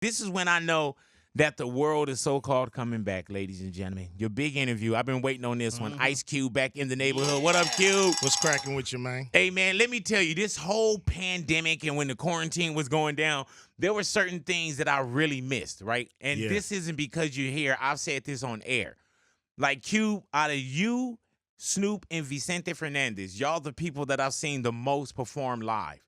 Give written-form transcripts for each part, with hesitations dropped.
This is when I know that the world is so-called coming back, ladies and gentlemen. Your big interview. I've been waiting on this one. Ice Cube back in the neighborhood. What up, Cube? What's cracking with you, man? Hey, man, let me tell you, this whole pandemic and when the quarantine was going down, there were certain things that I really missed, right? And this isn't because you're here. I've said this on air. Like, Cube, out of you, Snoop, and Vicente Fernandez, y'all the people that I've seen the most perform live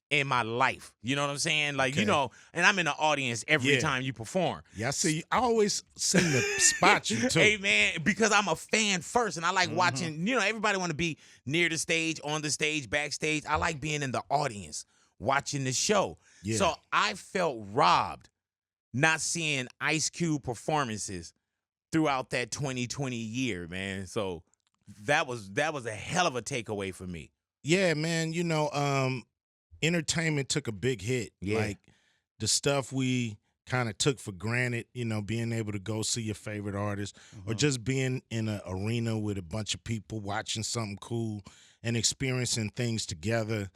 in my life. You know what I'm saying? Like, you know, and I'm in the audience every time you perform. Yeah, I see you. I always seem to spot you, too. Hey, man, because I'm a fan first, and I like watching, you know, everybody want to be near the stage, on the stage, backstage. I like being in the audience, watching the show. Yeah. So I felt robbed not seeing Ice Cube performances throughout that 2020 year, man. So that was a hell of a takeaway for me. Yeah, man, you know, entertainment took a big hit. Yeah. Like the stuff we kind of took for granted, you know, being able to go see your favorite artist or just being in an arena with a bunch of people watching something cool and experiencing things together,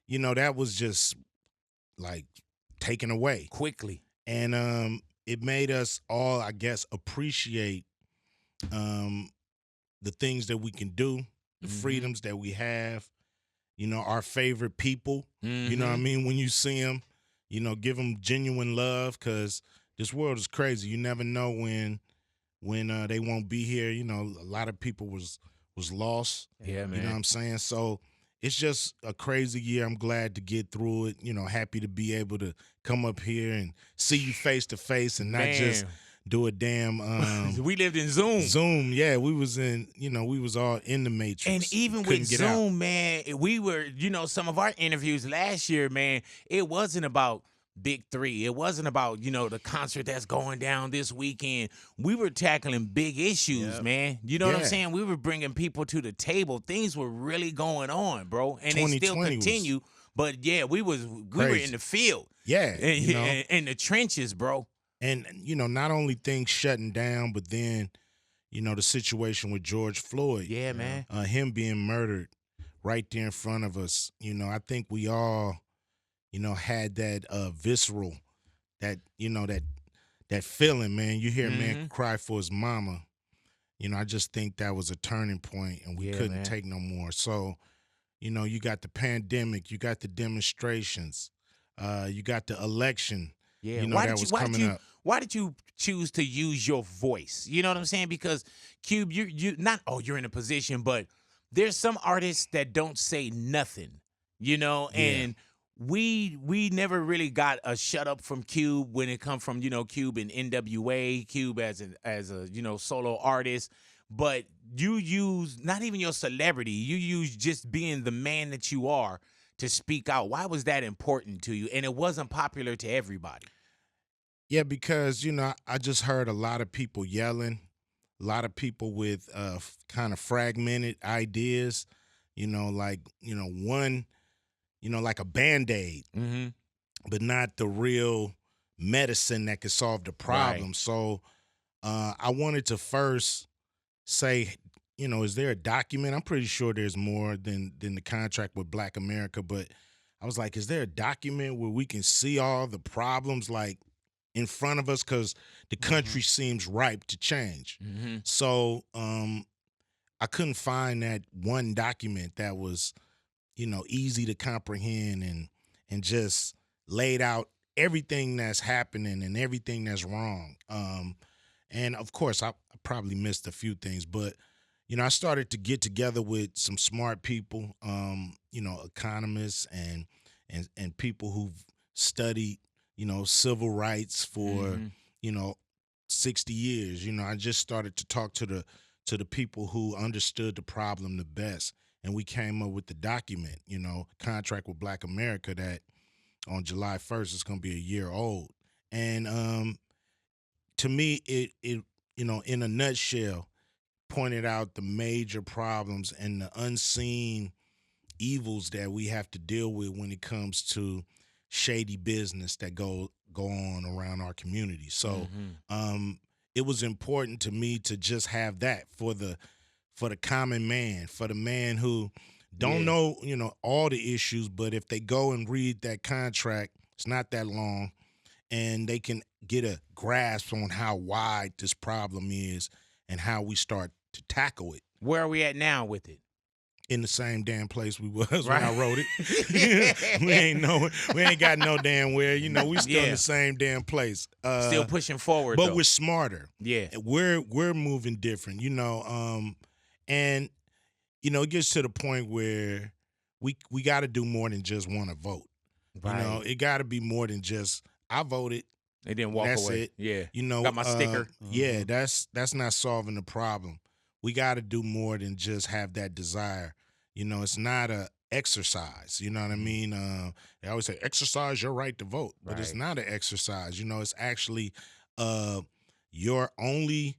you know, that was just like taken away Quickly. And it made us all, I guess, appreciate the things that we can do, the freedoms that we have, you know, our favorite people, you know what I mean? When you see them, you know, give them genuine love because this world is crazy. You never know when they won't be here. You know, a lot of people was lost. Yeah, man. You know what I'm saying? So it's just a crazy year. I'm glad to get through it. You know, happy to be able to come up here and see you face to face and not just do a damn we lived in Zoom. Zoom, yeah. We was in, you know, we was all in the Matrix. And even Couldn't with get Zoom, out. man, we were, you know, some of our interviews last year, man, it wasn't about Big3. It wasn't about, you know, the concert that's going down this weekend. We were tackling big issues, man. You know what I'm saying? We were bringing people to the table. Things were really going on, bro. And they still 2020 continue. But yeah, we were in the field. Yeah, And, you know. in the trenches, bro. And, you know, not only things shutting down, but then, you know, the situation with George Floyd. Yeah, man. Him being murdered right there in front of us. You know, I think we all, you know, had that visceral, that, you know, that feeling, man. You hear a man cry for his mama. You know, I just think that was a turning point and we couldn't take no more. So, you know, you got the pandemic, you got the demonstrations, you got the election. Yeah, you know, that was coming up. Why did you choose to use your voice? You know what I'm saying? Because Cube, you not you're in a position, but there's some artists that don't say nothing, you know, and we never really got a shut up from Cube when it come from, you know, Cube and NWA, Cube as a you know, solo artist, but you use not even your celebrity, you use just being the man that you are to speak out. Why was that important to you? And it wasn't popular to everybody. Yeah, because, you know, I just heard a lot of people yelling, a lot of people with kind of fragmented ideas, you know, like, you know, one, you know, like a Band-Aid, but not the real medicine that could solve the problem. Right. So I wanted to first say, you know, is there a document? I'm pretty sure there's more than the contract with Black America, but I was like, is there a document where we can see all the problems like in front of us? Because the country seems ripe to change. So I couldn't find that one document that was, you know, easy to comprehend and just laid out everything that's happening and everything that's wrong. And of course, I probably missed a few things, but you know, I started to get together with some smart people, you know, economists and people who've studied, you know, civil rights for, you know, 60 years. You know, I just started to talk to the people who understood the problem the best. And we came up with the document, you know, contract with Black America that on July 1st is going to be a year old. And to me, it you know, in a nutshell, pointed out the major problems and the unseen evils that we have to deal with when it comes to shady business that go on around our community. So it was important to me to just have that for the common man, for the man who don't know, you know, all the issues, but if they go and read that contract, it's not that long, and they can get a grasp on how wide this problem is and how we start to tackle it. Where are we at now with it? In the same damn place we was Right. when I wrote it. We ain't got no damn where. You know, we still in the same damn place. Still pushing forward, but though. we're smarter. Yeah. We're moving different, you know. And you know, it gets to the point where we got to do more than just want to vote. Right. You know, it got to be more than just I voted. They didn't walk That's away. it. Yeah. You know, Got my sticker. Yeah, that's not solving the problem. We got to do more than just have that desire. You know, it's not a exercise. You know what I mean? They always say exercise your right to vote, but it's not an exercise. You know, it's actually your only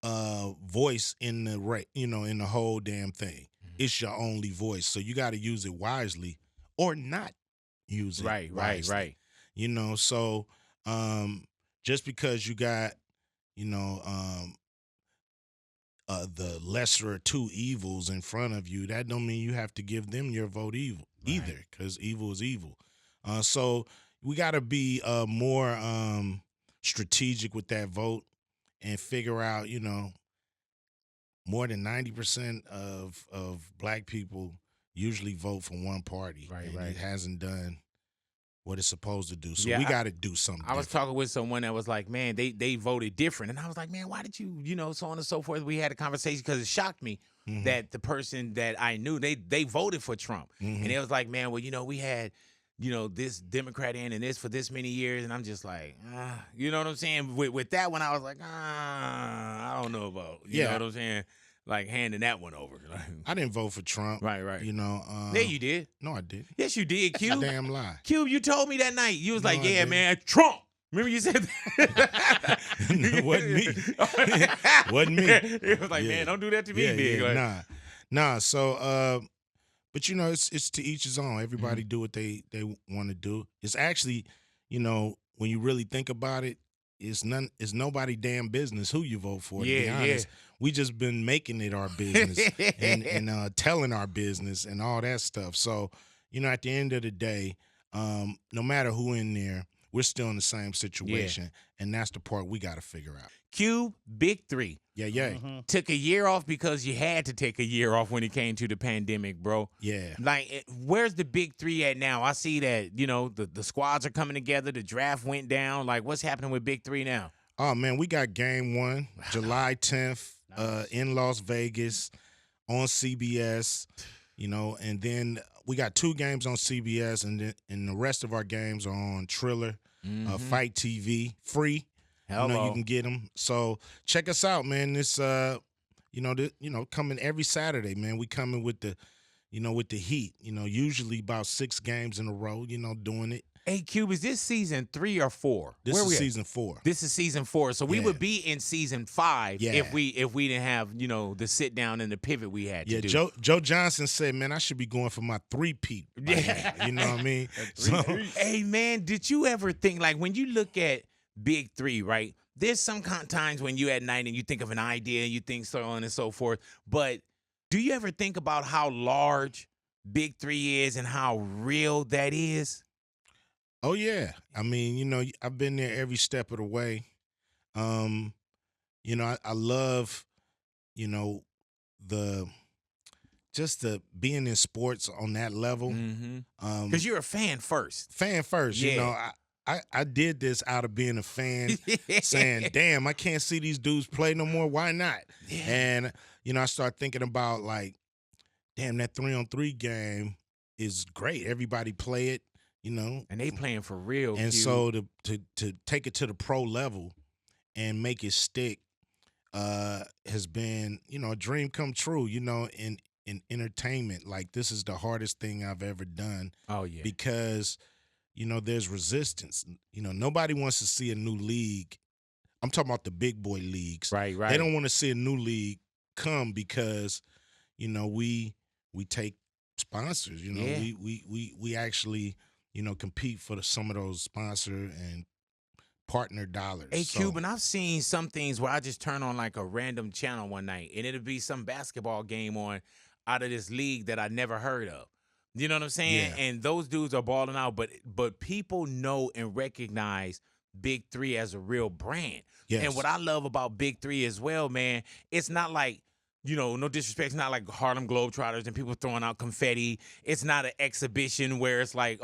voice in the in the whole damn thing. It's your only voice, so you got to use it wisely or not use it wisely. Right. You know, so just because you got the lesser of two evils in front of you, that don't mean you have to give them your vote either, because evil is evil. So we got to be more strategic with that vote and figure out, you know, more than 90% of black people usually vote for one party. Right. It hasn't done what it's supposed to do. So Yeah, we got to do something I was different. talking with someone that was like, man, they voted different. And I was like, man, why did you, so on and so forth. We had a conversation because it shocked me that the person that I knew, they voted for Trump. And it was like, man, well, we had, this Democrat in and this for this many years. And I'm just like, you know what I'm saying? With that one, I was like, I don't know about, you know what I'm saying? Like handing that one over. I didn't vote for Trump. Right. You know. Yeah, you did. No, I did. Yes, you did, Cube. That's a damn lie. Cube, you told me that night. You was like, I yeah, didn't. man, Trump. Remember you said that? It wasn't me. Wasn't me. It was like, man, don't do that to me, big. Like, Nah. So, but it's to each his own. Everybody do what they want to do. It's actually, when you really think about it, it's nobody damn business who you vote for. To be honest, we just been making it our business and telling our business and all that stuff. So, at the end of the day, no matter who in there, we're still in the same situation, and that's the part we got to figure out. Cube, Big3. Yeah. Took a year off because you had to take a year off when it came to the pandemic, bro. Yeah. Like, where's the Big3 at now? I see that, the squads are coming together. The draft went down. Like, what's happening with Big3 now? Oh, man, we got game 1, July 10th, in Las Vegas on CBS, and then we got 2 games on CBS, and the rest of our games are on Triller, Fight TV, free. Hello. You can get them. So check us out, man. This, coming every Saturday, man. We coming with the heat. Usually about 6 games in a row. Doing it. Hey, Cube, is this season 3 or 4? This is season 4. This is season 4. So we would be in season 5 if we didn't have the sit down and the pivot we had to do. Joe Johnson said, man, I should be going for my 3-peat. You know what I mean? Hey, man, did you ever think, like, when you look at Big3, right? There's some times when you at night and you think of an idea, you think so on and so forth. But do you ever think about how large Big3 is and how real that is? Oh yeah, I mean, I've been there every step of the way. I love, the being in sports on that level. Because you're a fan first. I did this out of being a fan, saying, damn, I can't see these dudes play no more. Why not? Yeah. And, I start thinking about, like, damn, that 3-on-3 game is great. Everybody play it, And they playing for real. And so to take it to the pro level and make it stick has been, a dream come true, in entertainment. Like, this is the hardest thing I've ever done. Oh, yeah. Because there's resistance. Nobody wants to see a new league. I'm talking about the big boy leagues. Right. They don't want to see a new league come because, we take sponsors. We actually, compete for some of those sponsor and partner dollars. Hey, Cuban, I've seen some things where I just turn on like a random channel one night and it'll be some basketball game on out of this league that I never heard of. You know what I'm saying? Yeah. And those dudes are balling out, but people know and recognize Big 3 as a real brand. Yes. And what I love about Big 3 as well, man, it's not like, no disrespect, it's not like Harlem Globetrotters and people throwing out confetti. It's not an exhibition where it's like,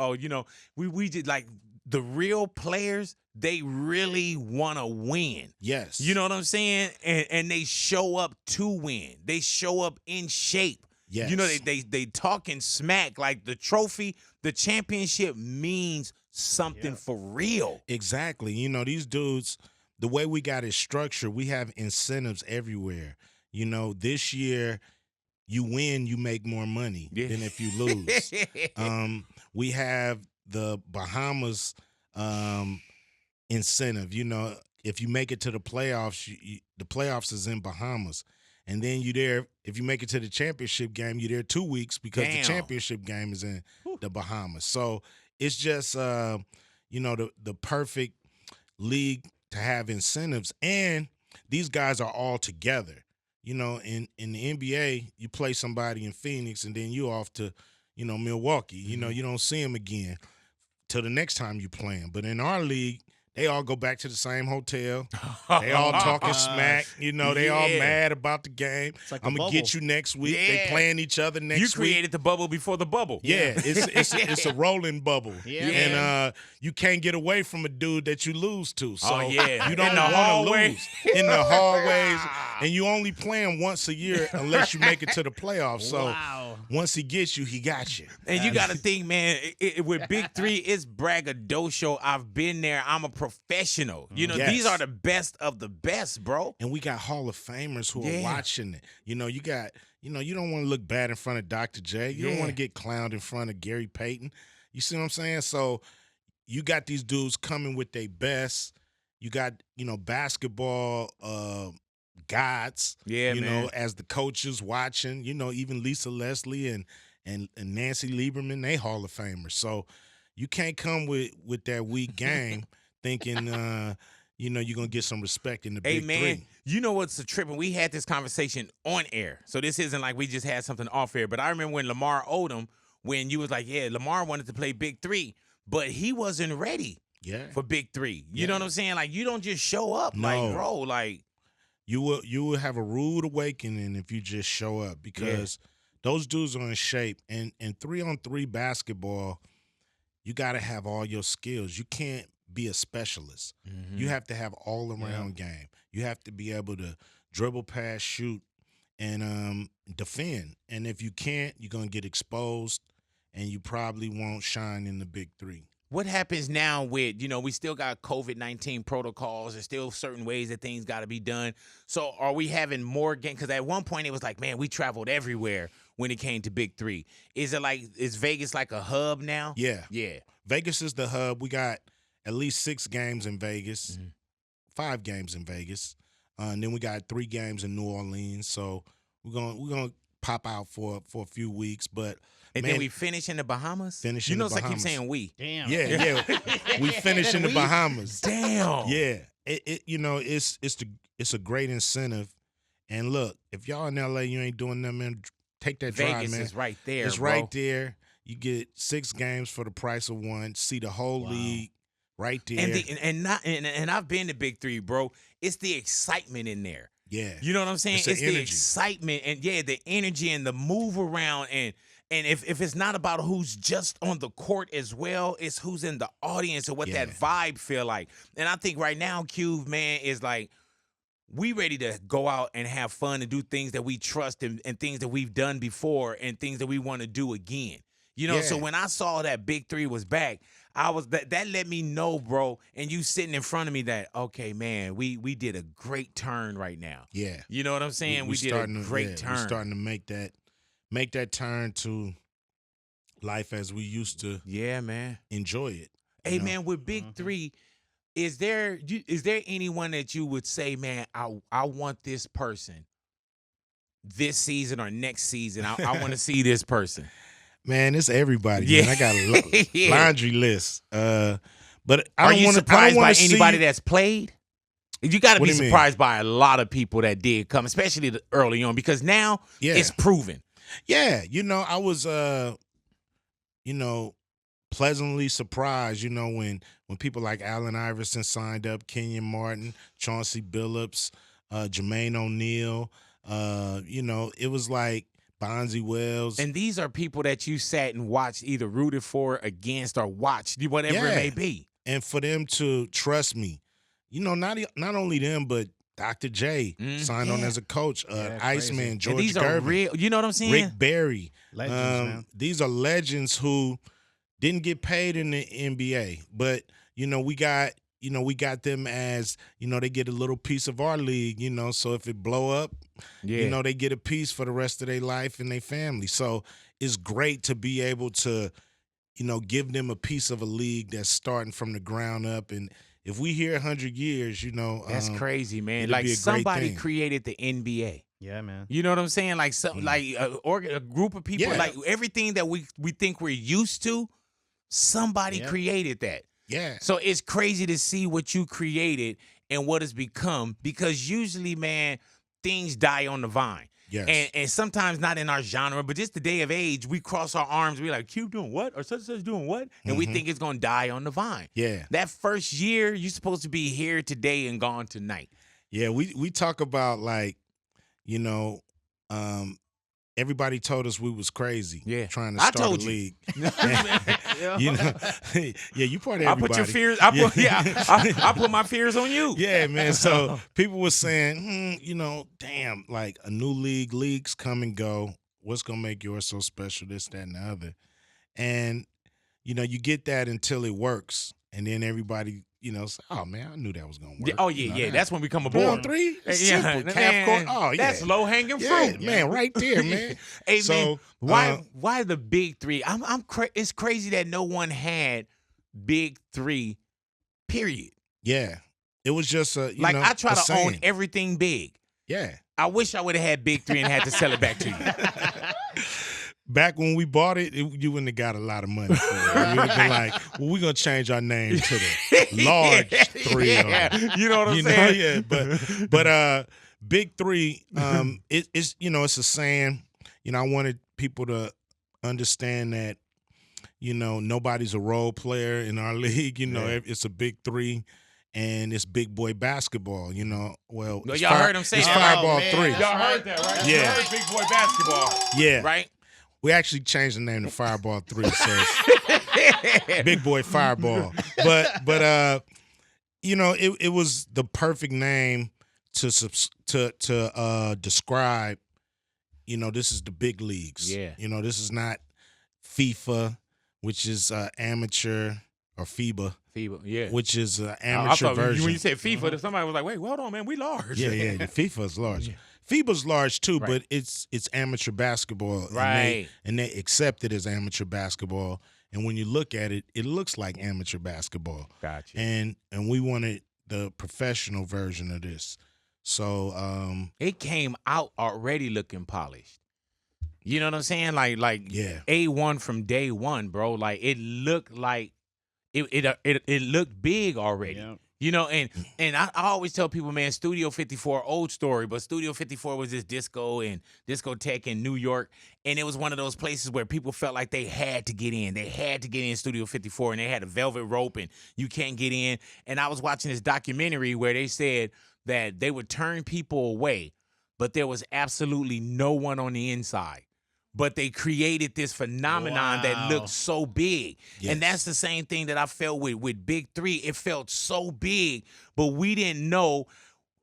we did like the real players, they really want to win. Yes. You know what I'm saying? And they show up to win. They show up in shape. Yes. They talking smack, like the trophy, the championship means something for real. Exactly. These dudes, the way we got it structured, we have incentives everywhere. This year, you win, you make more money than if you lose. We have the Bahamas incentive. If you make it to the playoffs, the playoffs is in Bahamas. And then if you make it to the championship game, you're there 2 weeks because the championship game is in the Bahamas. So it's just, the perfect league to have incentives. And these guys are all together. In the NBA, you play somebody in Phoenix and then you off to, Milwaukee. You don't see them again till the next time you play them. But in our league, they all go back to the same hotel. They all talking smack. They all mad about the game. Like I'm going to get you next week. They playing each other next week. You created the bubble before the bubble. Yeah, it's a rolling bubble. Yeah. And you can't get away from a dude that you lose to. So you don't want to lose in the hallways. And you only play him once a year unless you make it to the playoffs. So once he gets you, he got you. And you got to think, man, with Big3, it's braggadocio. I've been there. I'm a professional. These are the best of the best, bro. And we got Hall of Famers who are watching it. You don't want to look bad in front of Dr. J. You don't want to get clowned in front of Gary Payton. You see what I'm saying? So you got these dudes coming with their best. You got, basketball gods, as the coaches watching, even Lisa Leslie and Nancy Lieberman, they Hall of Famers. So you can't come with that weak game thinking, you're going to get some respect in the Big 3. Man, you know what's the trip? And we had this conversation on air. So this isn't like we just had something off air. But I remember when Lamar Odom, when you was like, Lamar wanted to play Big 3, but he wasn't ready for Big 3. You know what I'm saying? Like, you don't just show up. No. Like, bro, like. You will have a rude awakening if you just show up because those dudes are in shape. And 3-on-3 basketball, you got to have all your skills. You can't be a specialist. Mm-hmm. You have to have all-around game. You have to be able to dribble, pass, shoot, and defend. And if you can't, you're going to get exposed, and you probably won't shine in the Big 3. What happens now with, we still got COVID-19 protocols. There's still certain ways that things got to be done. So are we having more games? Because at one point it was like, man, we traveled everywhere when it came to Big 3. Is Vegas like a hub now? Yeah. Yeah. Vegas is the hub. We got at least 6 games in Vegas, 5 games in Vegas. And then we got 3 games in New Orleans. So we're gonna pop out for a few weeks. But and then we finish in the Bahamas? Finish in the Bahamas. I keep saying we. Damn. Yeah. We finish in the Bahamas. Damn. Yeah. It's a great incentive. And look, if y'all in LA, you ain't doing nothing, man, take that drive, man. Vegas is right there, It's right there. You get 6 games for the price of 1. See the whole league right there. And I've been to Big 3, bro. It's the excitement in there. Yeah. You know what I'm saying? It's the energy. excitement and the energy and the move around and if it's not about who's just on the court as well, it's who's in the audience and what that vibe feel like. And I think right now, Cube, man, is like we ready to go out and have fun and do things that we trust and things that we've done before and things that we want to do again. So when I saw that Big 3 was back, I was that let me know, bro, and you sitting in front of me that, okay, man, we did a great turn right now. Yeah. You know what I'm saying? We did a great turn. We're starting to make that turn to life as we used to enjoy it. Hey, man, with Big 3, is there anyone that you would say, man, I want this person this season or next season? I want to see this person. Man, it's everybody. Yeah. Man. I got a laundry list. But Are you surprised by anybody that's played? You got to be surprised by a lot of people that did come, especially early on, because now it's proven. Yeah, I was, pleasantly surprised, when people like Allen Iverson signed up, Kenyon Martin, Chauncey Billups, Jermaine O'Neal, it was like Bonzi Wells. And these are people that you sat and watched, either rooted for, against, or watched, whatever it may be. And for them to trust me, not only them, but Dr. J signed on as a coach, Iceman, George and these Gervin, are real, you know what I'm saying? Rick Barry. Legends, man. These are legends who didn't get paid in the NBA, but we got them as they get a little piece of our league, so if it blow up, they get a piece for the rest of their life and their family. So it's great to be able to give them a piece of a league that's starting from the ground up. And if we hear 100 years, that's crazy, man. Like somebody created the NBA. Yeah, man. You know what I'm saying? Like a group of people, like everything that we think we're used to, somebody created that. Yeah. So it's crazy to see what you created and what it's become, because usually, man, things die on the vine. Yes. And sometimes not in our genre, but just the day of age, we cross our arms. We're like, Cube doing what? Or such and such doing what? And we think it's going to die on the vine. Yeah. That first year, you're supposed to be here today and gone tonight. Yeah, we talk about everybody told us we was crazy. Trying to start a league. You part of everybody. I put your fears. I put my fears on you. Yeah, man. So people were saying, damn, like a new leagues come and go. What's gonna make yours so special? This, that, and the other. And you get that until it works, and then everybody, say, oh man, I knew that was gonna work. Oh yeah. That's when we come aboard. 3 simple. Calf court. Oh yeah, that's low hanging fruit, man. Right there, man. Hey, so man, why the Big 3? It's crazy that no one had Big 3. Period. Yeah, it was just I try to own everything big. Yeah, I wish I would have had Big 3 and had to sell it back to you. Back when we bought it, you wouldn't have got a lot of money for it. You would have been like, well, we're going to change our name to the large 3. You know what I'm saying? Yeah, but Big 3, it's it's a saying. I wanted people to understand that, nobody's a role player in our league. It's a Big 3. And it's big boy basketball, Well, y'all heard him say it's that. Fireball 3. Y'all heard that, right? Yeah. You heard big boy basketball. Yeah. Right? We actually changed the name to Fireball 3, so Big Boy Fireball. But it was the perfect name to describe. This is the big leagues. Yeah. This is not FIFA, which is amateur, or FIBA. FIBA, yeah. Which is an I amateur thought version. when you said FIFA, somebody was like, "Wait, hold on, man, we large." Yeah. The FIFA is large. Yeah. FIBA's large too, Right. but it's amateur basketball, Right? And they accept it as amateur basketball. And when you look at it, it looks like amateur basketball. Gotcha. And we wanted the professional version of this, so it came out already looking polished. You know what I'm saying? Like yeah. A1 from day one, bro. Like it looked like it looked big already. Yeah. And I always tell people, man, Studio 54, old story, but Studio 54 was this disco and discotheque in New York, and it was one of those places where people felt like they had to get in. They had to get in Studio 54, and they had a velvet rope, and you can't get in. And I was watching this documentary where they said that they would turn people away, but there was absolutely no one on the inside. But they created this phenomenon that looked so big. Yes. And that's the same thing that I felt with Big 3. It felt so big, but we didn't know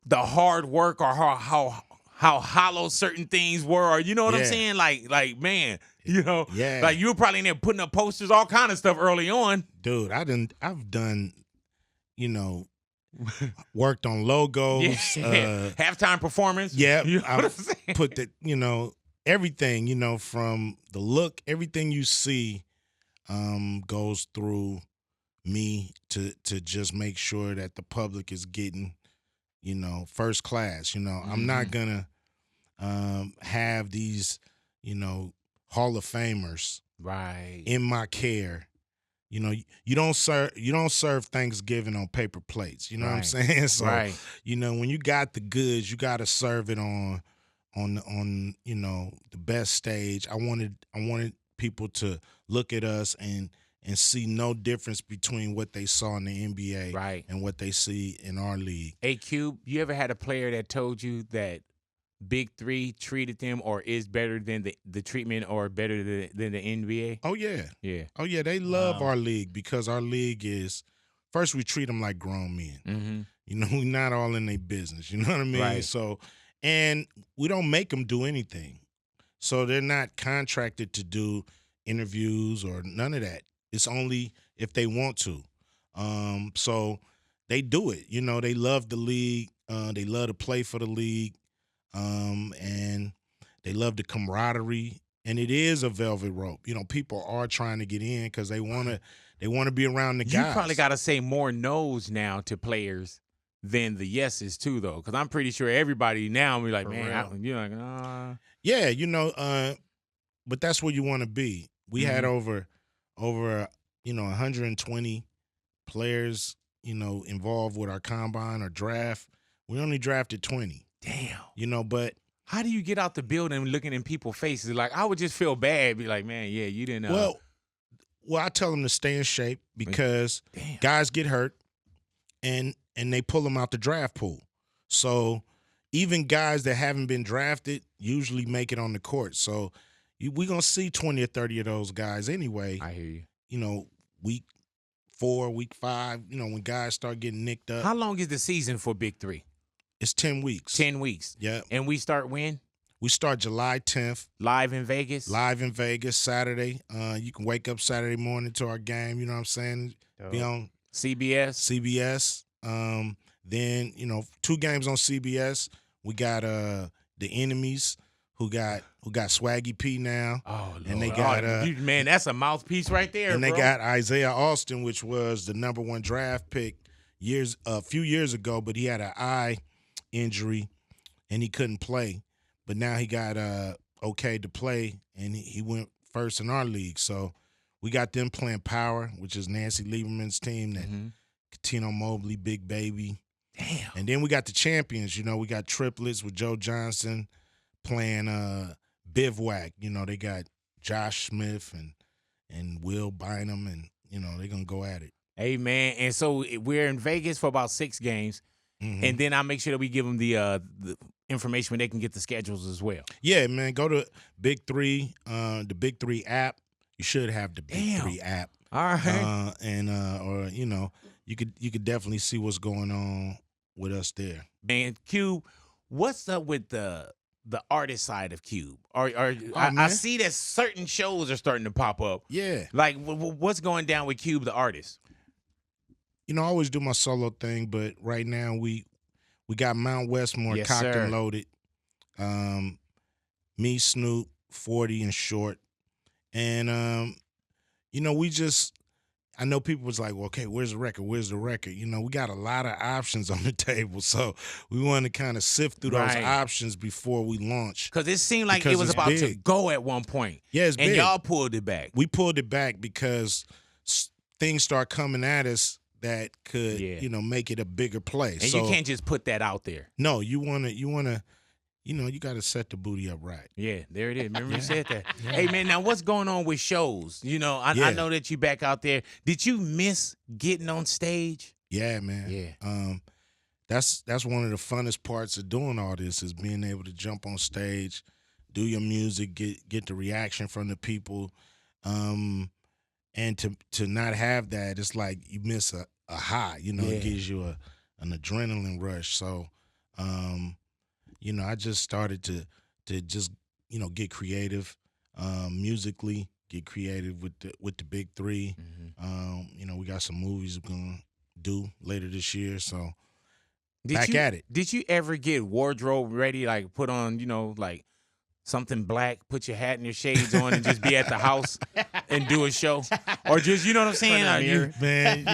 the hard work or how hollow certain things were, or you know what I'm saying? Like man, like you were probably in there putting up posters, all kind of stuff early on. Dude, I've done, worked on logos. Yeah. Halftime performance. Yeah. You know what I'm saying? Put the, everything, from the look, everything you see goes through me to just make sure that the public is getting, first class. I'm not gonna have these, Hall of Famers right in my care. You don't serve Thanksgiving on paper plates. You know what I'm saying? So when you got the goods, you gotta serve it on the best stage. I wanted people to look at us and and see no difference between what they saw in the NBA Right. and what they see in our league. Hey, Cube, you ever had a player that told you that Big3 treated them or is better than the treatment or better than the NBA? Oh, yeah. Yeah. Oh, yeah. They love our league because our league is, first, we treat them like grown men. Mm-hmm. You know, we're not all in their business. You know what I mean? Right. So, and we don't make them do anything. So they're not contracted to do interviews or none of that. It's only if they want to. So they do it. You know, they love the league. They love to play for the league. And they love the camaraderie. And it is a velvet rope. You know, people are trying to get in because they want to be around the guys. You probably got to say more no's now to players than the yeses too, though, because I'm pretty sure everybody now be like, man, you're like, Yeah, you know, but that's where you want to be. We had over 120 players, involved with our combine or draft. We only drafted 20. Damn. But how do you get out the building looking in people's faces? Like, I would just feel bad, be like, man, yeah, you didn't. Well, I tell them to stay in shape because guys get hurt, and they pull them out the draft pool. So even guys that haven't been drafted usually make it on the court. So we're going to see 20 or 30 of those guys anyway. I hear you. Week 4, week 5, when guys start getting nicked up. How long is the season for Big3? It's 10 weeks. 10 weeks. Yeah. And we start when? We start July 10th. Live in Vegas? Live in Vegas, Saturday. You can wake up Saturday morning to our game, you know what I'm saying? Be on CBS. Then, 2 games on CBS. We got the Enemies who got Swaggy P now. Oh, Lord. And they got man, that's a mouthpiece right there, and bro. they got Isaiah Austin, which was the #1 draft pick a few years ago, but he had an eye injury and he couldn't play. But now he got okay to play, and he went first in our league. So we got them playing Power, which is Nancy Lieberman's team, that Katino Mobley, Big Baby. Damn. And then we got the champions. We got triplets with Joe Johnson playing Bivouac. They got Josh Smith and Will Bynum, and, they're going to go at it. Hey, man. And so we're in Vegas for about 6 games. And then I'll make sure that we give them the information when they can get the schedules as well. Yeah, man. Go to Big3, the Big3 app. You should have the Big3 app. All right. Or you could definitely see what's going on with us there. Man, Cube, what's up with the artist side of Cube? I see that certain shows are starting to pop up. Yeah. Like, what's going down with Cube, the artist? I always do my solo thing, but right now we got Mount Westmore cocked and loaded. Me, Snoop, 40 and Short. And, I know people was like, well, okay, where's the record? Where's the record? We got a lot of options on the table. So we want to kind of sift through those options before we launch. Because it seemed like it was about to go at one point. Yeah, it's big. And y'all pulled it back. We pulled it back because things start coming at us that could, make it a bigger play. And you can't just put that out there. No, you wanna, you got to set the booty up right. Yeah, there it is. Remember you said that. Yeah. Hey, man, now what's going on with shows? I know that you back out there. Did you miss getting on stage? Yeah, man. Yeah. That's one of the funnest parts of doing all this is being able to jump on stage, do your music, get the reaction from the people. And to not have that, it's like you miss a high, it gives you an adrenaline rush. So, I just started to just, get creative musically, get creative with the Big3. We got some movies we're going to do later this year. So at it. Did you ever get wardrobe ready, like put on, like something black, put your hat and your shades on and just be at the house and do a show? Or just, you know what I'm saying? Man,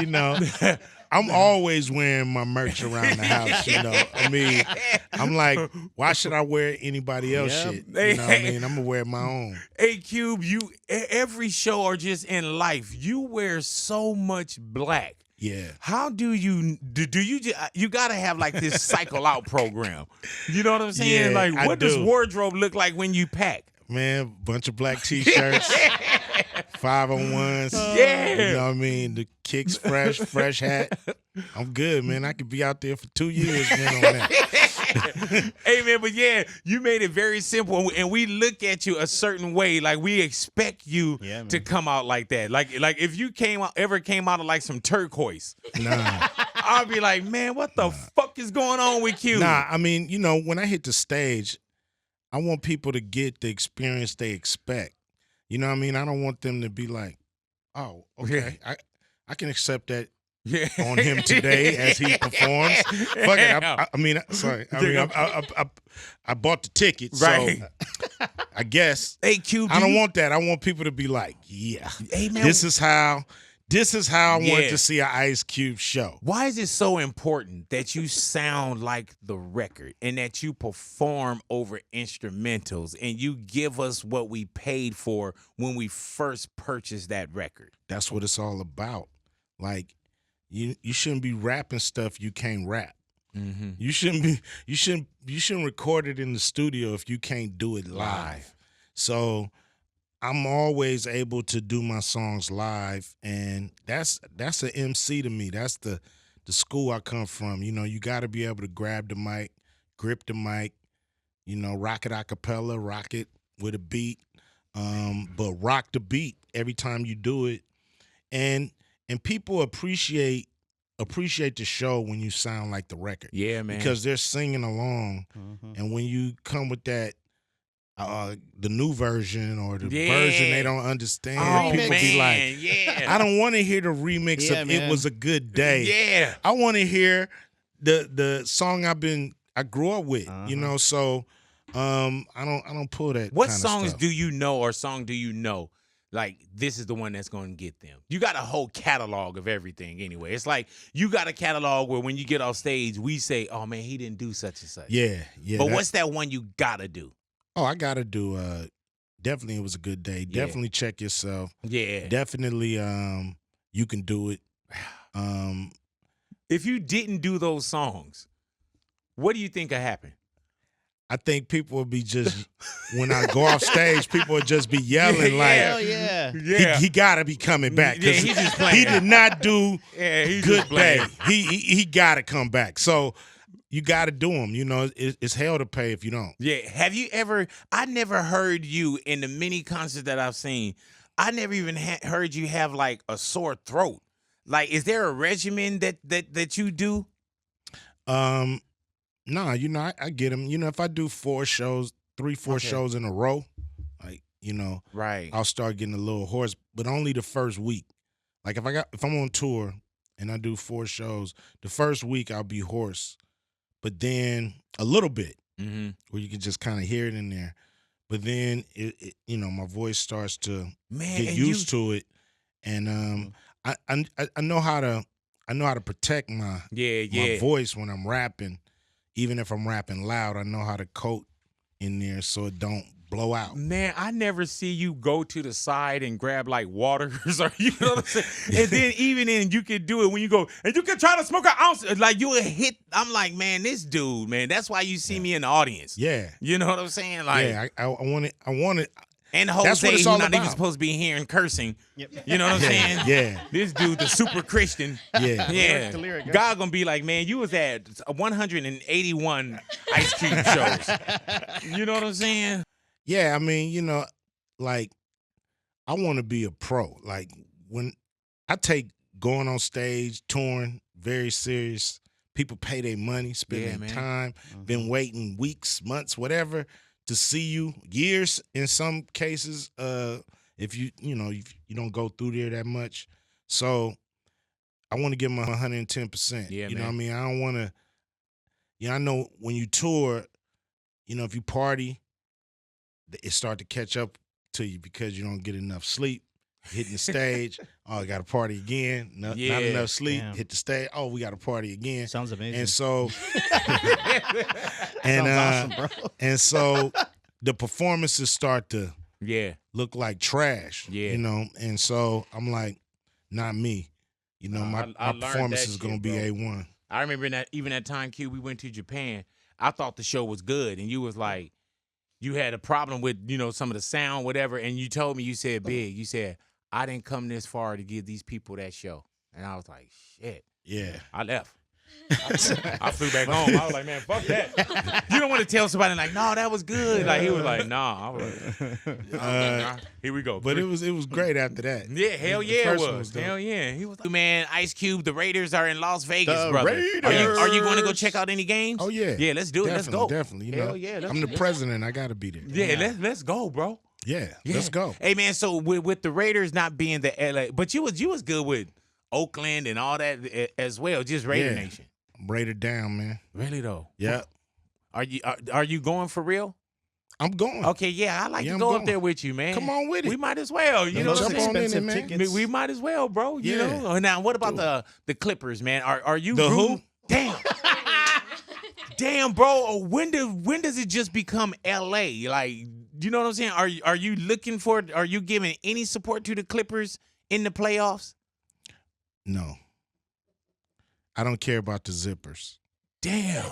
I'm always wearing my merch around the house, I mean, I'm like, why should I wear anybody else shit? You know what I mean? I'm going to wear my own. Hey, Cube, every show or just in life, you wear so much black. Yeah. How do you you got to have like this cycle out program. You know what I'm saying? Yeah, like, what does wardrobe look like when you pack? Man, bunch of black T-shirts. 501s. Yeah. You know what I mean? The kicks fresh hat. I'm good, man. I could be out there for 2 years, man, on that. Hey, man, but yeah, you made it very simple, and we look at you a certain way. Like, we expect you to come out like that. Like if you ever came out of like some turquoise, Nah. I'll be like, man, what the fuck is going on with you? Nah, I mean, you know, when I hit the stage, I want people to get the experience they expect. You know what I mean? I don't want them to be like, oh, okay, I can accept that on him today as he performs. Fuck it. I mean, sorry. I mean, I bought the ticket, right. So I guess. Hey, Q, I don't want that. I want people to be like, yeah, hey, man, this is how I want to see an Ice Cube show. Why is it so important that you sound like the record and that you perform over instrumentals and you give us what we paid for when we first purchased that record? That's what it's all about. Like, you shouldn't be rapping stuff you can't rap. Mm-hmm. You shouldn't record it in the studio if you can't do it live. So I'm always able to do my songs live, and that's an MC to me. That's the school I come from. You know, you got to be able to grab the mic, grip the mic, you know, rock it a cappella, rock it with a beat, but rock the beat every time you do it, and people appreciate the show when you sound like the record. Yeah, man. Because they're singing along, and when you come with that. The new version or the version they don't understand. People be like, I don't want to hear the remix of man. It Was a Good Day. Yeah. I want to hear the song I grew up with, you know, so I don't pull that. What kind songs of stuff. do you know or song do you know? Like, this is the one that's going to get them. You got a whole catalog of everything anyway. It's like you got a catalog where when you get off stage, we say, oh, man, he didn't do such and such. Yeah. But what's that one you got to do? Oh, I got to do definitely It Was a Good Day. Yeah. Definitely Check Yourself. Yeah. Definitely You Can Do It. If you didn't do those songs, what do you think would happen? I think people would be just, when I go off stage, people would just be yelling he got to be coming back. Yeah, he's just playing. He did not do he's Good Day. He got to come back. So you got to do them. You know, it's hell to pay if you don't. Yeah. Have you ever, I never heard you in the many concerts that I've seen, I never even heard you have like a sore throat. Like, is there a regimen that you do? Nah, you know, I get them. You know, if I do 4 shows in a row, like, you know, right, I'll start getting a little hoarse, but only the first week. Like if I'm on tour and I do 4 shows, the first week I'll be hoarse, but then a little bit where you can just kind of hear it in there. But then it you know, my voice starts to get used to it, and I know how to protect my voice when I'm rapping. Even if I'm rapping loud, I know how to coat in there so it don't blow out. Man, I never see you go to the side and grab like waters or you know what I'm saying. And then even then you can do it when you go and you can try to smoke an ounce like you will hit. I'm like, man, this dude, man. That's why you see me in the audience. Yeah, you know what I'm saying. Like, yeah, I want it. And Jose, that's what it's who's all not about. even supposed to be hearing cursing. You know what I'm saying? Yeah. This dude, the super Christian. Yeah. God gonna be like, man, you was at 181 Ice Cube shows. You know what I'm saying? Yeah, I mean, you know, like, I want to be a pro. Like, when I take going on stage, touring, very serious. People pay their money, spend their time, been waiting weeks, months, whatever, to see you, years in some cases, if you don't go through there that much. So I want to give them 110%. Yeah, you know what I mean? I don't want to, I know when you tour, if you party, it start to catch up to you because you don't get enough sleep. Hitting the stage, I got to party again. Not enough sleep. Damn. Hit the stage. Oh, we got to party again. Sounds amazing. And so, sounds awesome, bro. And so the performances start to look like trash. And so I'm like, not me. My performance is gonna be A1. I remember even that time, Q, we went to Japan. I thought the show was good, and you was like, you had a problem with, some of the sound, whatever, and you told me, you said, Big, you said, I didn't come this far to give these people that show. And I was like, shit. Yeah. I left. I flew back home. I was like, man, fuck that. You don't want to tell somebody like, no, that was good. Like he was like, nah. I was like, here we go. But it was great after that. Yeah, hell yeah, it was. Hell yeah. He was like, man, Ice Cube, the Raiders are in Las Vegas, brother. Are you going to go check out any games? Oh yeah. Yeah, let's do it. Let's go. Definitely. Hell yeah. I'm the president. I gotta be there. Yeah, let's go, bro. Yeah, let's go. Hey man, so with the Raiders not being the LA, but you was good with Oakland and all that as well, just Raider Nation. Raider down, man. Really though? Yeah. Are you going for real? I'm going. Okay, yeah, I like to go up there with you, man. Come on with it. We might as well, you know. Jump on in it, man. Tickets. We might as well, bro. You know. Now, what about the Clippers, man? Are you the rooting? who? Damn. Damn, bro. When does it just become LA? Like, you know what I'm saying? Are you looking for? Are you giving any support to the Clippers in the playoffs? No. I don't care about the zippers. Damn.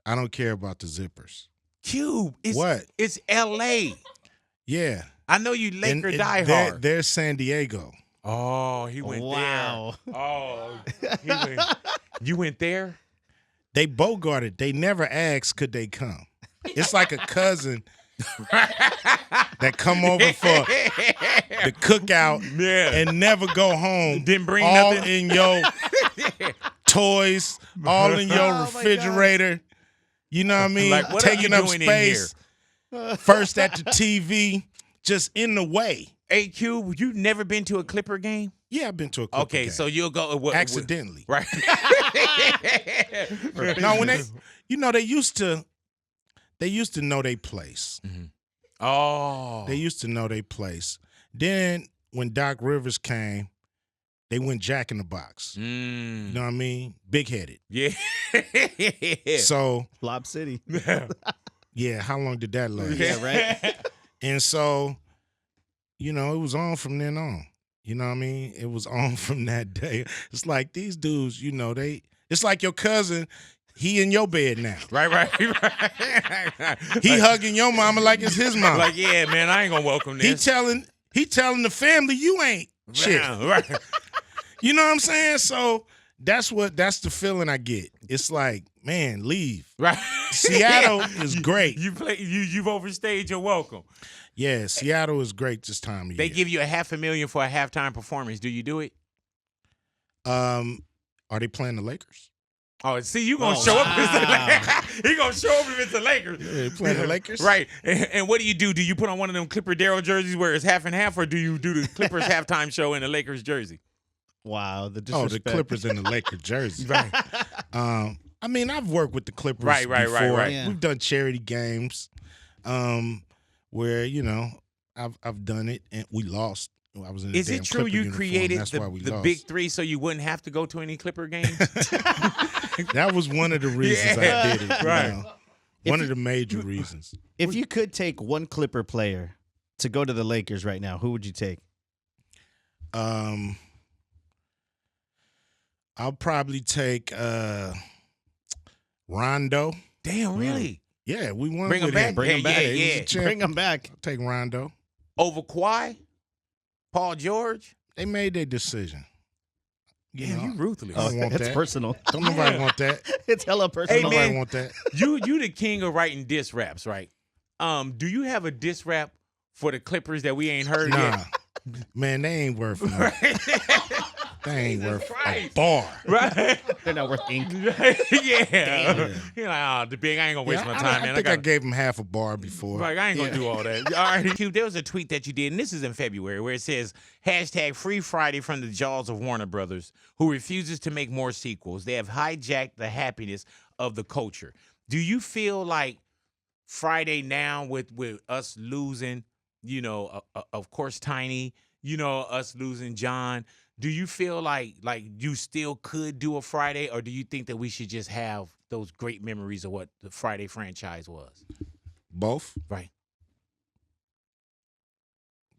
I don't care about the zippers. Cube. What? It's LA. Yeah. I know you Laker diehard. They're San Diego. Oh, he went there. Oh, you went there? They bogarted. They never asked could they come. It's like a cousin that come over for the cookout and never go home. Didn't bring all nothing. in your toys, all in your refrigerator. You know what I mean? Like, what taking are you up doing space. First at the TV, just in the way. Hey, Q, you never been to a Clipper game? Yeah, I've been to a Clipper game. So you'll go accidentally. Right. No, when they used to know their place. Mm-hmm. Oh. They used to know their place. Then when Doc Rivers came, they went Jack in the Box. You know what I mean? Big headed. Yeah. So Lob City. yeah, how long did that last? Yeah, right. And so, it was on from then on. You know what I mean? It was on from that day. It's like these dudes, it's like your cousin, he in your bed now. Right. He hugging your mama like it's his mama. Like, yeah, man, I ain't gonna welcome this. He telling the family you ain't shit. Right. You know what I'm saying? So that's the feeling I get. It's like, man, leave. Right. Seattle is great. You've overstayed your welcome. Yeah, Seattle is great this time of year. They give you $500,000 for a halftime performance. Do you do it? Are they playing the Lakers? Oh, see, you gonna show up if it's the Lakers. He gonna show up if it's the Lakers. Yeah, they playing the Lakers? Right. And what do you do? Do you put on one of them Clipper Darryl jerseys where it's half and half, or do you do the Clippers halftime show in the Lakers jersey? Wow, the disrespect. The Clippers in the Lakers jersey. Right. I mean, I've worked with the Clippers Right. before. Yeah. We've done charity games where, I've done it and we lost. I was in the Is damn it true Clipper you uniform. created That's why we the lost. Big 3 so you wouldn't have to go to any Clipper games? That was one of the reasons I did it. Right. One of the major reasons. If you could take one Clipper player to go to the Lakers right now, who would you take? I'll probably take Rondo. Damn, really? Yeah, we won Bring him with back? him. Bring him back. Yeah. He was a champ. Bring him back. I'll take Rondo. Over Kawhi? Paul George? They made their decision. Damn, you ruthless. I don't want It's that. personal. Don't nobody want that. It's hella personal. Hey, Nobody man. want that. You the king of writing diss raps, right? Do you have a diss rap for the Clippers that we ain't heard Nah. yet? Man, they ain't worth nothing. They ain't Jesus worth a Christ. bar. Right? They're not worth ink. Yeah. You're like, the Big, I ain't gonna waste my time, man. I think I gave him half a bar before. Like, I ain't gonna do all that. All right, Q, there was a tweet that you did, and this is in February, where it says, #Free Friday from the jaws of Warner Brothers, who refuses to make more sequels. They have hijacked the happiness of the culture. Do you feel like Friday now with us losing, of course, Tiny, us losing John, do you feel like you still could do a Friday, or do you think that we should just have those great memories of what the Friday franchise was? Both. Right.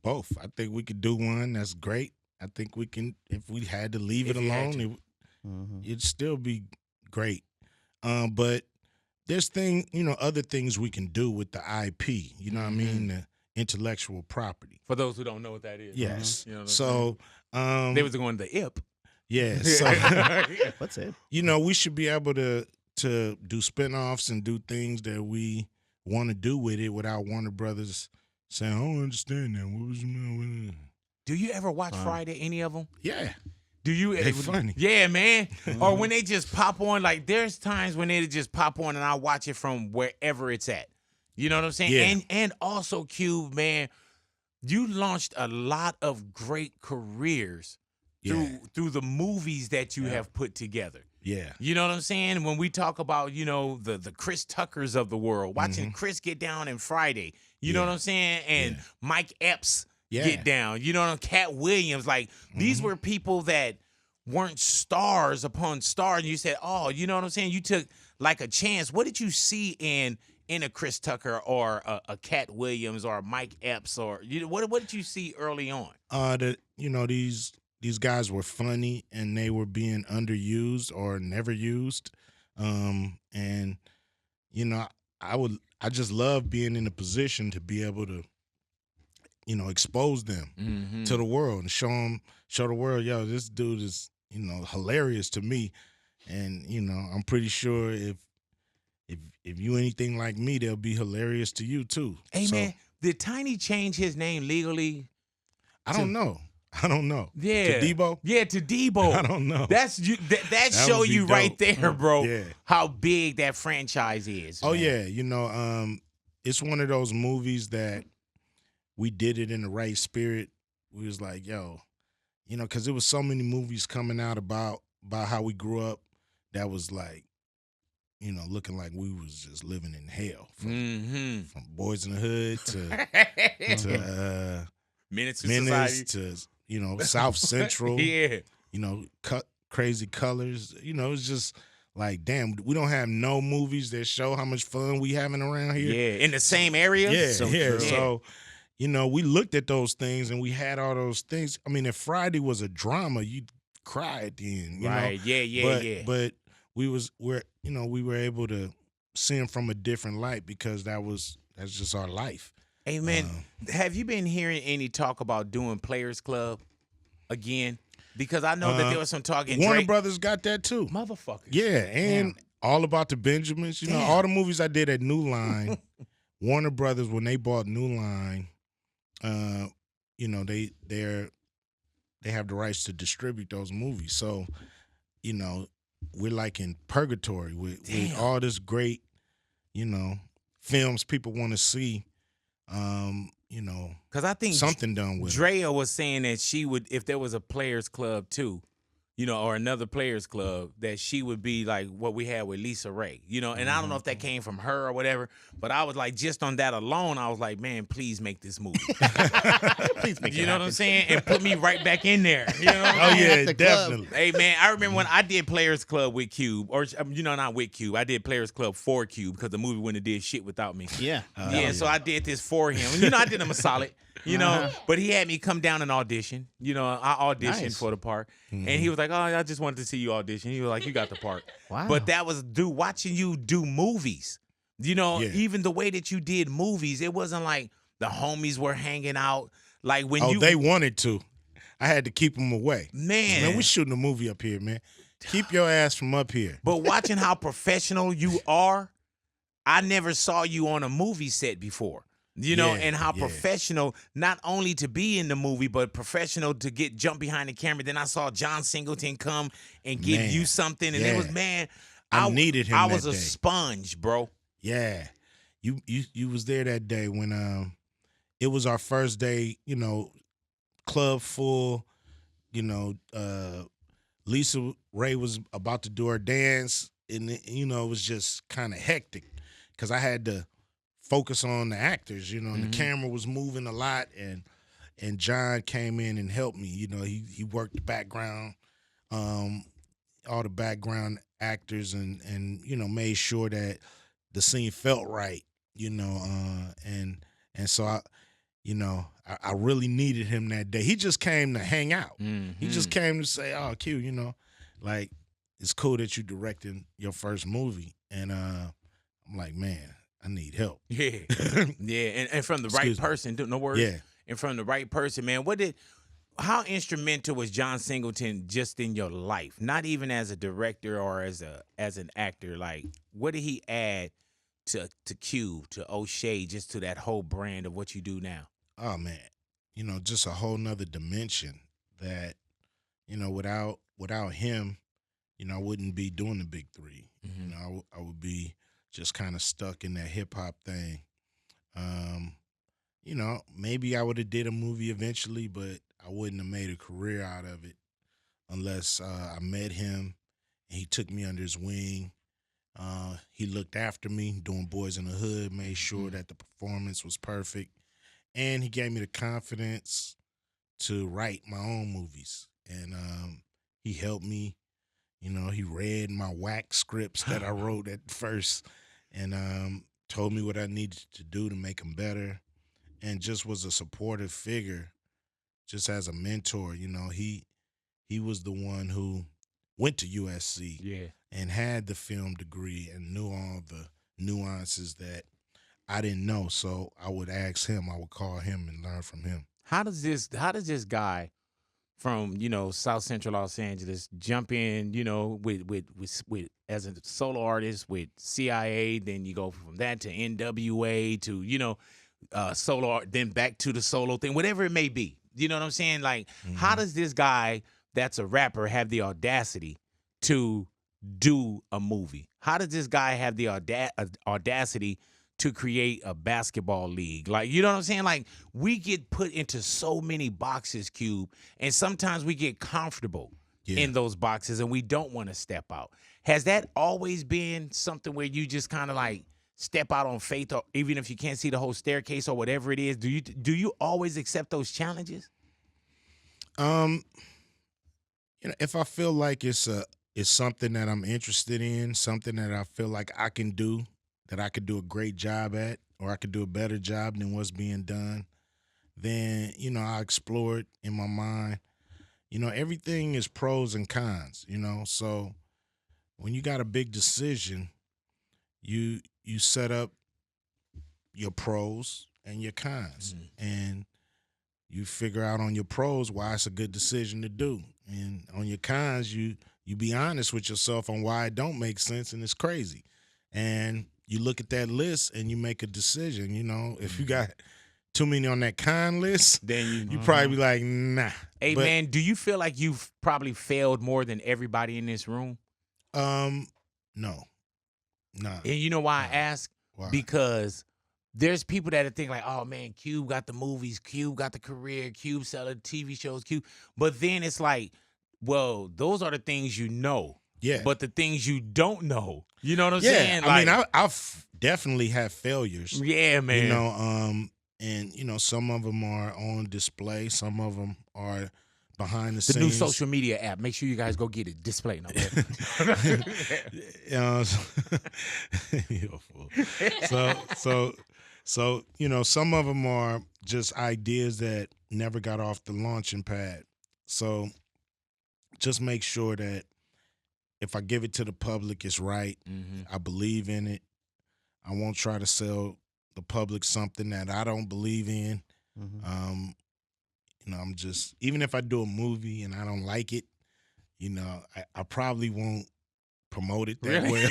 Both. I think we could do one. That's great. I think we can, if we had to leave it If you had alone, to. it'd still be great. But there's other things we can do with the IP. You know what I mean? The intellectual property. For those who don't know what that is. Yes. You know what I'm So saying? They was going to IP. yeah. So What's it? we should be able to do spinoffs and do things that we want to do with it without Warner Brothers saying, "I don't understand that. What was you?" Do you ever watch Friday? Any of them? Yeah. Do you? They funny. Yeah, man. Or when they just pop on, like there's times when they just pop on and I watch it from wherever it's at. You know what I'm saying? Yeah. And also, Cube, man, you launched a lot of great careers through the movies that you have put together. Yeah. You know what I'm saying? When we talk about, the Chris Tuckers of the world, watching Chris get down in Friday, you know what I'm saying? And Mike Epps get down. You know, Cat Williams. Like, these were people that weren't stars upon stars. And you said, oh, you know what I'm saying? You took like a chance. What did you see in a Chris Tucker or a Cat Williams or a Mike Epps? Or what did you see early on? These guys were funny and they were being underused or never used. And I just love being in a position to be able to, expose them to the world and show the world, yo, this dude is, hilarious to me. And, I'm pretty sure if you anything like me, they'll be hilarious to you too. Hey, man, did Tiny change his name legally? I don't know. Yeah. To Debo? Yeah, to Debo. I don't know. That's you. That show would be you dope. right there, bro. Yeah. How big that franchise is. Oh, man. yeah. It's one of those movies that we did it in the right spirit. We was like, yo, because there was so many movies coming out about how we grew up that was like, looking like we was just living in hell. From Boys in the Hood to Menace to Menace Society. to, South Central. Yeah. Crazy Colors. It's just like, damn, we don't have no movies that show how much fun we having around here. Yeah, in the same area. Yeah, So yeah. true. So, we looked at those things and we had all those things. I mean, if Friday was a drama, you'd cry at the end. Right. Yeah. But we were able to see them from a different light because that's just our life. Hey, man, have you been hearing any talk about doing Players Club again? Because I know that there was some talk in Warner Drake. Brothers got that too. Motherfuckers. Yeah, and All About the Benjamins. All the movies I did at New Line, Warner Brothers, when they bought New Line, they have the rights to distribute those movies. So, we're like in purgatory with all this great, films people want to see. Because I think something done with it. Drea was saying that she would, if there was a Players Club too, or another Players Club, that she would be like what we had with Lisa Ray, and I don't know if that came from her or whatever, but I was like, just on that alone, I was like, man, please make this movie. Please make it You know happen. what I'm saying? And put me right back in there. You know what I'm Oh, saying? yeah, The club. definitely. Hey, man, I remember when I did Players Club with Cube, or, not with Cube. I did Players Club for Cube because the movie wouldn't have did shit without me. Yeah. So I did this for him. And, I did him a solid, but he had me come down and audition. I auditioned Nice. for the part. And he was like, oh, I just wanted to see you audition. He was like, you got the part. Wow. But that was watching you do movies. Even the way that you did movies, it wasn't like the homies were hanging out. Like when they wanted to. I had to keep them away. Man, we shooting a movie up here, man. Keep your ass from up here. But watching how professional you are, I never saw you on a movie set before. And how professional, not only to be in the movie, but professional to jump behind the camera. Then I saw John Singleton come and give you something. And it was, I needed him I was that a day. sponge, bro. Yeah. You was there that day when it was our first day, club full, Lisa Ray was about to do her dance, and it was just kind of hectic because I had to focus on the actors, and the camera was moving a lot, and John came in and helped me. He worked the background, all the background actors, and made sure that the scene felt right, and so I really needed him that day. He just came to hang out. He just came to say, "Oh, Q, like it's cool that you directing your first movie, and I'm like, man, I need help. Yeah, yeah, and from the right Excuse me. person. No worries. Yeah. And from the right person, man. How instrumental was John Singleton just in your life? Not even as a director or as an actor. Like, what did he add to Cube, to O'Shea, just to that whole brand of what you do now? Oh man, just a whole nother dimension that, without him, I wouldn't be doing the Big 3. Mm-hmm. I would be just kind of stuck in that hip hop thing. Maybe I would have did a movie eventually, but I wouldn't have made a career out of it unless I met him and he took me under his wing. He looked after me doing Boys in the Hood, made sure that the performance was perfect, and he gave me the confidence to write my own movies. And he helped me. He read my whack scripts that I wrote at first and told me what I needed to do to make them better, and just was a supportive figure, just as a mentor. He was the one who went to USC Yeah. and had the film degree and knew all the nuances that I didn't know. So I would ask him, I would call him and learn from him. How does this guy from South Central Los Angeles jump in with as a solo artist with CIA, then you go from that to NWA to solo art, then back to the solo thing, whatever it may be. You know what I'm saying? Like, how does this guy that's a rapper have the audacity to do a movie? How does this guy have the audacity to create a basketball league? Like, you know what I'm saying? Like, we get put into so many boxes, Cube, and sometimes we get comfortable in those boxes and we don't want to step out. Has that always been something where you just kind of like step out on faith, or even if you can't see the whole staircase or whatever it is? Do you always accept those challenges? If I feel like it's something that I'm interested in, something that I feel like I can do, that I could do a great job at, or I could do a better job than what's being done, then, I explore it in my mind. Everything is pros and cons, so when you got a big decision, you set up your pros and your cons, and you figure out on your pros why it's a good decision to do, and on your cons, you be honest with yourself on why it don't make sense and it's crazy, and you look at that list and you make a decision. If you got too many on that con list, then you probably be like, nah. Hey, man, do you feel like you've probably failed more than everybody in this room? No. Nah. And you know why I ask? Why? Because there's people that think like, oh man, Cube got the movies, Cube got the career, Cube selling TV shows, Cube. But then it's like, well, those are the things you know. Yeah. But the things you don't know, you know what I'm saying? I mean, I've definitely had failures. Yeah, man. And some of them are on display. Some of them are behind the The scenes. new social media app. Make sure you guys go get it. Display. No, You're a fool. So some of them are just ideas that never got off the launching pad. So just make sure that if I give it to the public, it's right. I believe in it. I won't try to sell the public something that I don't believe in. I'm just, even if I do a movie and I don't like it, I probably won't promote it that well.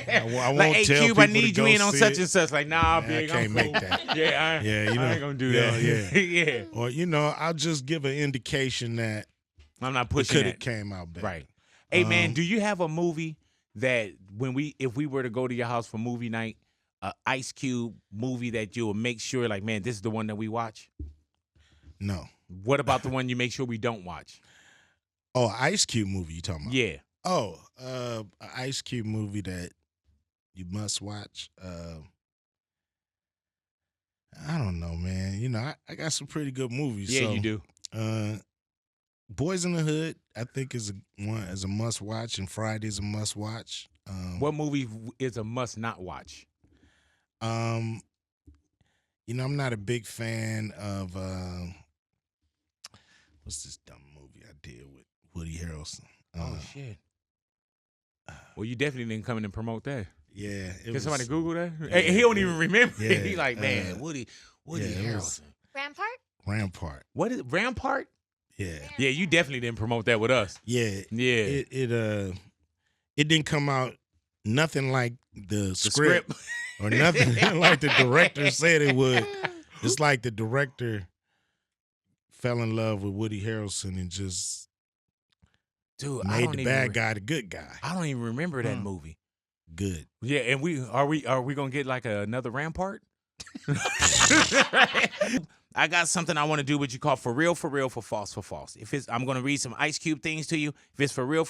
I won't like, hey, tell Cube, people I need to you go in on see such it. and such. Like, nah, Man, big, I can't I'm make cool. that. Yeah, I ain't gonna do that. Yeah. Yeah. Or, I'll just give an indication that I'm not it pushing could it. have came out better. Right. Hey, man, do you have a movie that if we were to go to your house for movie night, Ice Cube movie that you'll make sure, like, man, this is the one that we watch? No. What about the one you make sure we don't watch? Oh, Ice Cube movie you talking about? Yeah. Oh, an Ice Cube movie that you must watch. I don't know, man. I got some pretty good movies. Yeah, so, you do. Boys in the Hood, I think is a must watch, and Friday's a must watch. What movie is a must not watch? I'm not a big fan of what's this dumb movie I did with Woody Harrelson? Oh shit. Well, you definitely didn't come in and promote that. Yeah. Can somebody Google that? Hey, he don't even remember. Yeah, He like, man, Woody it was Harrelson. Rampart. What is Rampart? Yeah. Yeah, you definitely didn't promote that with us. Yeah. Yeah. It didn't come out nothing like the script. or nothing like the director said it would. It's like the director fell in love with Woody Harrelson and just made the bad guy the good guy. I don't even remember that movie. Good. Yeah, and we gonna get like another Rampart? I got something I want to do what you call for real, for false. I'm gonna read some Ice Cube things to you. If it's for real,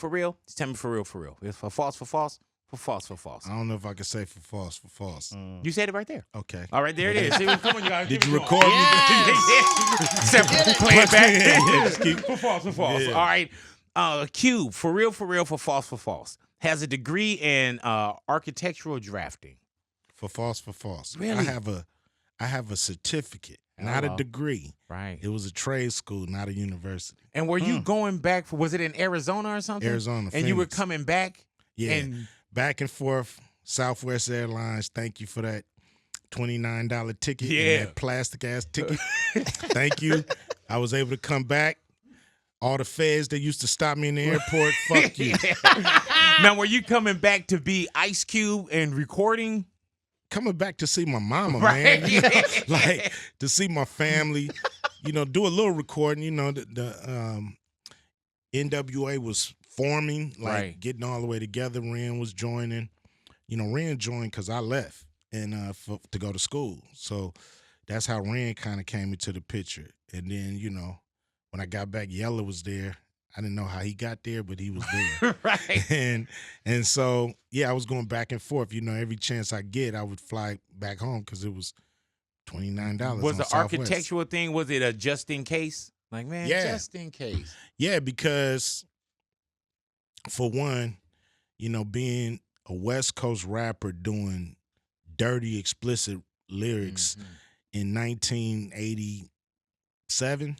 just tell me for real. If it's for false, for false. I don't know if I can say for false. You said it right there. Okay. All right, there it is. See, come on, you guys. Did you record me? Play it back. Just keep- For false. Yeah. All right. Cube, for real, for false. Has a degree in architectural drafting. For false. Really? I have a certificate, not a degree. Right. It was a trade school, not a university. And were you going back was it in Arizona or something? Arizona. And you were Phoenix. coming back? Yeah. And Back and forth, Southwest Airlines, thank you for that $29 ticket. Yeah. And that plastic ass ticket. Thank you. I was able to come back. All the feds that used to stop me in the airport, fuck you. Now, were you coming back to be Ice Cube and recording? Coming back to see my mama, Right. man. You know, like to see my family, do a little recording. The NWA was forming, Right. getting all the way together. Ren was joining. Ren joined because I left and to go to school. So that's how Ren kind of came into the picture. And then, when I got back, Yella was there. I didn't know how he got there, but he was there. Right. And so, yeah, I was going back and forth. Every chance I get, I would fly back home because it was $29. Was on the Southwest. architectural thing, was it a just in case? Like, man, Yeah. just in case. Yeah, because for one, being a West Coast rapper doing dirty, explicit lyrics in 1987,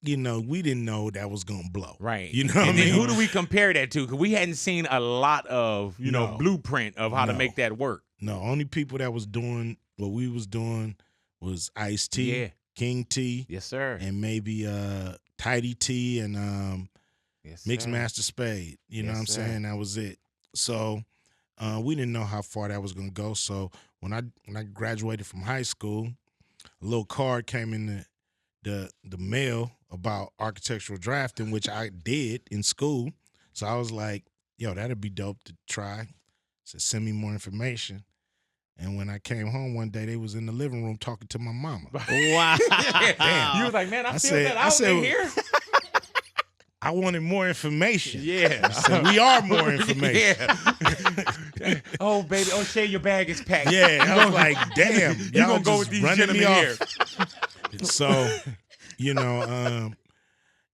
we didn't know that was gonna blow. Right. You know what I And then mean? who do we compare that to? Because we hadn't seen a lot of, No. blueprint of how to No. make that work. No, only people that was doing what we was doing was Ice-T, Yeah. King T, Yes, sir. and maybe Tidy T and Yes, Mixed sir. Master Spade. You know Yes, what I'm sir. saying? That was it. So we didn't know how far that was gonna go. So when I graduated from high school, a little card came in the mail about architectural drafting, which I did in school. So I was like, yo, that'd be dope to try. So send me more information. And when I came home one day, they was in the living room talking to my mama. Wow. You was like, man, I feel said- that I out said- here. I wanted more information. Yeah. I said, we are more information. Yeah. Oh, baby. Oh, Shay, your bag is packed. Yeah, I was like, damn, You y'all gonna go with just these running me gentlemen off. here. So,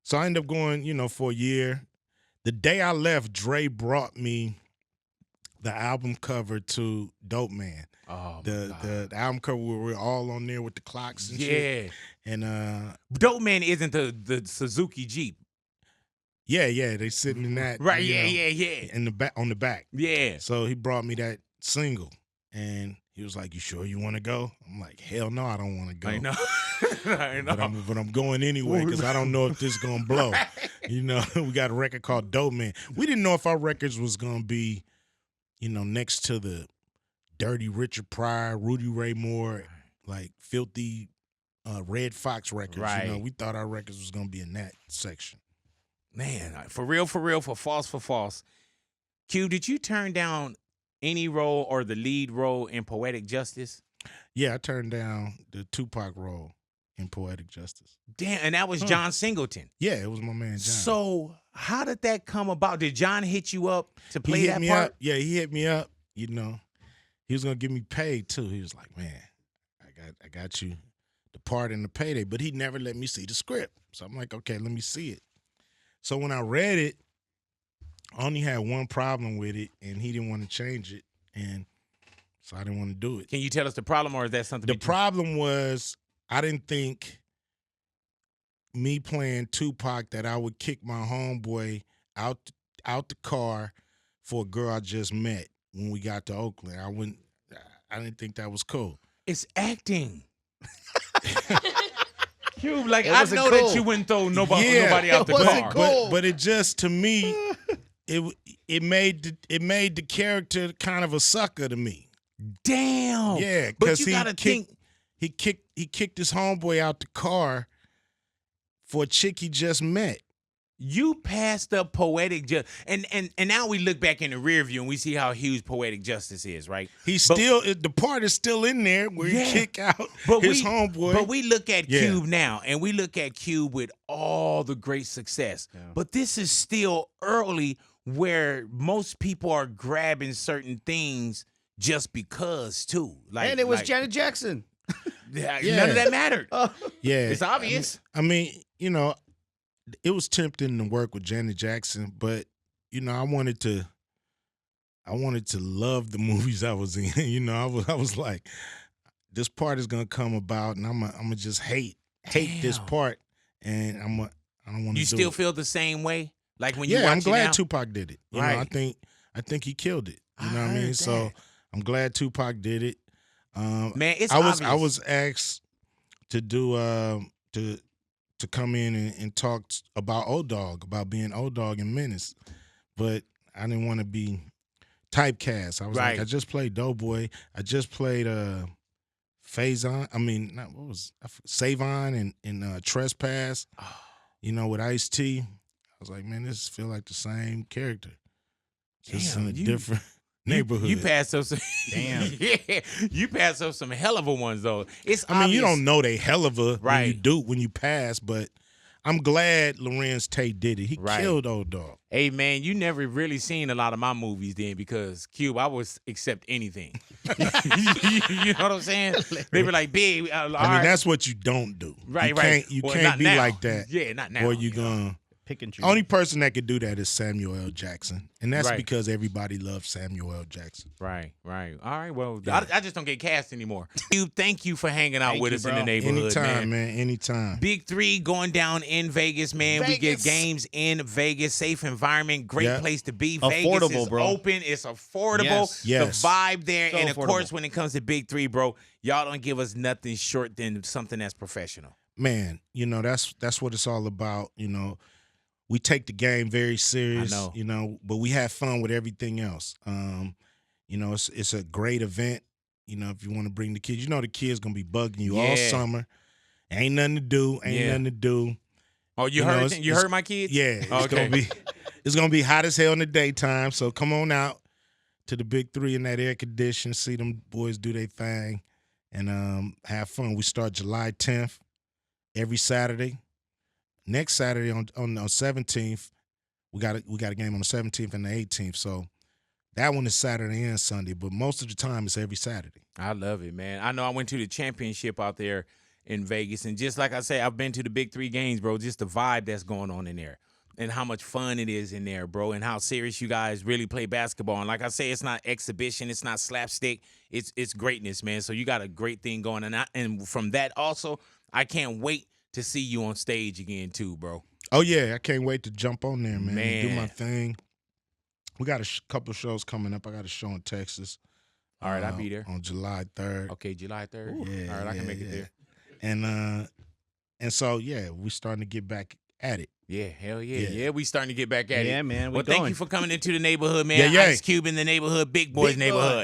so I ended up going, for a year. The day I left, Dre brought me the album cover to Dope Man. Oh, The album cover where we're all on there with the clocks and shit. yeah. And Dope Man isn't the Suzuki Jeep. yeah, they sitting in that. Right. you know, Yeah. In the back, on the back. Yeah. So he brought me that single, and he was like, "You sure you want to go?" I'm like, "Hell no, I don't want to go." I know. I know. But I'm going anyway because I don't know if this is gonna blow. We got a record called Dope Man. We didn't know if our records was gonna be, next to the Dirty Richard Pryor, Rudy Ray Moore, like filthy Red Fox records. Right. We thought our records was gonna be in that section. Man, for real, for false. Q, did you turn down any role or the lead role in Poetic Justice? Yeah, I turned down the 2Pac role in Poetic Justice. Damn, and that was John Singleton. Yeah, it was my man John. So how did that come about? Did John hit you up to play he hit that me part? up. Yeah, he hit me up. He was gonna give me pay too. He was like, "Man, I got you the part and the payday," but he never let me see the script. So I'm like, "Okay, let me see it." So when I read it, I only had one problem with it, and he didn't want to change it, and so I didn't want to do it. Can you tell us the problem, or is that something? The problem was I didn't think me playing 2Pac that I would kick my homeboy out the car for a girl I just met when we got to Oakland. I didn't think that was cool. It's acting. Cube, like, It I wasn't know cool. that you wouldn't throw nobody Yeah, out the it wasn't car. cool. But it just, to me, it made the character kind of a sucker to me. Damn. Yeah, but because you gotta think. he kicked his homeboy out the car for a chick he just met. You passed up poetic justice, and now we look back in the rear view and we see how huge poetic justice is, right? He's But- still, the part is still in there where Yeah. he kick out But his homeboy. But we look at Yeah. Cube now, and we look at Cube with all the great success. Yeah. But this is still early, where most people are grabbing certain things just because too. Like, And it was like, Janet Jackson. None Yeah. of that mattered. Yeah, It's obvious. I mean, you know, it was tempting to work with Janet Jackson, but you know, I wanted to love the movies I was in. You know, I was like, this part is gonna come about, and I'm gonna just hate this Damn. part, and I don't want to. You still feel the same way, like when you Yeah, watch I'm it glad now? Tupac did it. You know, I Right. think he killed it. You know I what I mean? heard So that. I'm glad Tupac did it. Man, it's I obvious. was asked to do to come in and talk about Dogg, about being Dogg in Menace, but I didn't want to be typecast. I was Right. like, I just played Doughboy. I just played Faison. I mean, not, what was Savon and Trespass. You know, with Ice-T. I was like, man, this feel like the same character, just Damn, in a you- different neighborhood. You passed up some. Damn. Yeah, you passed up some hell of a ones though. It's I mean, you obvious. don't know they hell of a Right. when you pass, but I'm glad Lorenz Tate did it. He Right. killed Old Dog. Hey man, you never really seen a lot of my movies then, because Cube, I would accept anything. You know what I'm saying? They were like, big. I mean, that's what you don't do. right, you right. Can't, you Well, can't not be now. like that. Yeah, not now. Or you gonna. Pick and choose. Only person that could do that is Samuel L. Jackson, and that's Right. because everybody loves Samuel L. Jackson. Right. All right. Well, Yeah. I just don't get cast anymore. Cube, thank you for hanging out Thank with you, us in bro. the neighborhood, Anytime, man. Anytime. Big3 going down in Vegas, man. We get Vegas. games in Vegas, safe environment, great Yeah. place to be. Affordable, Vegas is bro. open, it's affordable. Yes. Yes. The vibe there, So and of affordable. course, when it comes to Big3, bro, y'all don't give us nothing short than something that's professional. Man, you know, that's what it's all about. You know, we take the game very serious. I know. You know, but we have fun with everything else. You know, it's a great event. You know, if you want to bring the kids, you know the kids gonna be bugging you all Yeah. summer. Ain't nothing to do. Ain't Yeah. nothing to do. Oh, you You know, heard? it's- You heard my kids? Yeah, Okay. it's gonna be hot as hell in the daytime. So come on out to the Big3 in that air condition. See them boys do their thing, and have fun. We start July 10th every Saturday. Next Saturday on 17th, we got a game on the 17th and the 18th. So that one is Saturday and Sunday, but most of the time it's every Saturday. I love it, man. I know I went to the championship out there in Vegas, and just like I say, I've been to the Big3 games, bro. Just the vibe that's going on in there, and how much fun it is in there, bro, and how serious you guys really play basketball. And like I say, it's not exhibition, it's not slapstick, it's greatness, man. So you got a great thing going, and from that also, I can't wait to see you on stage again too, bro. Oh yeah, I can't wait to jump on there, man. And do Man. my thing. We got a couple shows coming up. I got a show in Texas. All right, I'll be there. on July 3rd. Okay, July 3rd. Yeah, All right, I can yeah, make it yeah. there. And so yeah, we starting to get back at it. Yeah, hell yeah. Yeah. Yeah, we starting to get back at it. Yeah, man. Well, We thank going. you for coming into the neighborhood, man. Yeah, yeah. Ice Cube in the neighborhood, Big Boy's Big Boy. neighborhood.